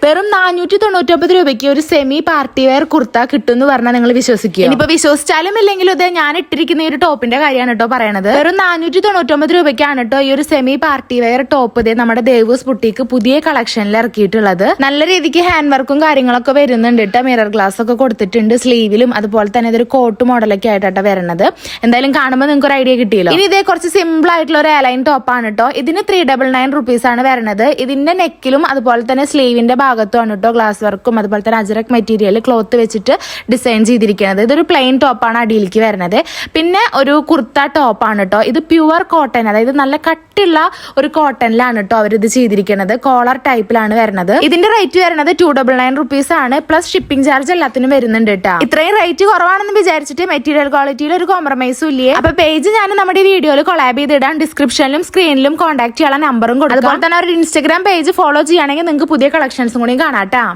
വെറും 499 രൂപയ്ക്ക് ഒരു സെമി പാർട്ടി വെയർ കുർത്ത കിട്ടും എന്ന് പറഞ്ഞാൽ നിങ്ങൾ വിശ്വസിക്കുക? ഇനിയിപ്പോ വിശ്വസിച്ചാലും ഇല്ലെങ്കിലും ഇത് ഞാൻ ഇട്ടിരിക്കുന്ന ഈ ഒരു ടോപ്പിന്റെ കാര്യമാണ് കേട്ടോ പറയണത്. വെറും 499 രൂപയ്ക്കാണ് കേട്ടോ ഈ ഒരു സെമി പാർട്ടി വെയർ ടോപ്പ് ഇതേ നമ്മുടെ ദേവൂസ് ബുട്ടീക്ക് പുതിയ കളക്ഷനിൽ ഇറക്കിയിട്ടുള്ളത്. നല്ല രീതിക്ക് ഹാൻഡ് വർക്കും കാര്യങ്ങളൊക്കെ വരുന്നുണ്ട് കേട്ടോ. മിറർ ഗ്ലാസ് ഒക്കെ കൊടുത്തിട്ടുണ്ട് സ്ലീവിലും. അതുപോലെ തന്നെ ഇതൊരു കോട്ട് മോഡലൊക്കെ ആയിട്ടാണ് വരുന്നത്. എന്തായാലും കാണുമ്പോൾ നിങ്ങൾക്ക് ഒരു ഐഡിയ കിട്ടിയല്ലോ. ഇനി ഇതേ കുറച്ച് സിമ്പിൾ ആയിട്ടുള്ള ഒരു എലൈൻ ടോപ്പാണ് കേട്ടോ. ഇതിന് 399 റുപ്പീസ് ആണ് വരുന്നത്. ഇതിന്റെ നെക്കിലും അതുപോലെ തന്നെ സ്ലീവിന്റെ ഭാഗത്തുമാണ് കേട്ടോ ഗ്ലാസ് വർക്കും അതുപോലെ തന്നെ അജറക് മെറ്റീരിയൽ ക്ലോത്ത് വെച്ചിട്ട് ഡിസൈൻ ചെയ്തിരിക്കുന്നത്. ഇതൊരു പ്ലെയിൻ ടോപ്പാണ് അടിയിലേക്ക് വരുന്നത്. പിന്നെ ഒരു കുർത്ത ടോപ്പാണ് കേട്ടോ. ഇത് പ്യുവർ കോട്ടൺ, അതായത് നല്ല കട്ടിയുള്ള ഒരു കോട്ടണിലാണ് കേട്ടോ അവരിത് ചെയ്തിരിക്കുന്നത്. കോളർ ടൈപ്പിലാണ് വരുന്നത്. ഇതിന്റെ റേറ്റ് വരുന്നത് 299 റുപ്പീസ് ആണ്. പ്ലസ് ഷിപ്പിംഗ് ചാർജ് എല്ലാത്തിനും വരുന്നുണ്ട് കേട്ടോ. ഇത്രയും റേറ്റ് കുറവാണെന്ന് വിചാരിച്ചിട്ട് മെറ്റീരിയൽ ക്വാളിറ്റിയിൽ ഒരു കോംപ്രമൈസും ഇല്ലേ. അപ്പൊ പേജ് ഞാൻ നമ്മുടെ വീഡിയോയിൽ കൊളാബ് ചെയ്തിടാൻ ഡിസ്ക്രിപ്ഷനിലും സ്ക്രീനിലും കോൺടാക്ട് ചെയ്യാനുള്ള നമ്പറും കൊടുക്കും. അതുപോലെ തന്നെ ഒരു ഇൻസ്റ്റാഗ്രാം പേജ് ഫോളോ ചെയ്യുകയാണെങ്കിൽ നിങ്ങൾക്ക് പുതിയ കളക്ഷൻസും കൂടി കാണാം.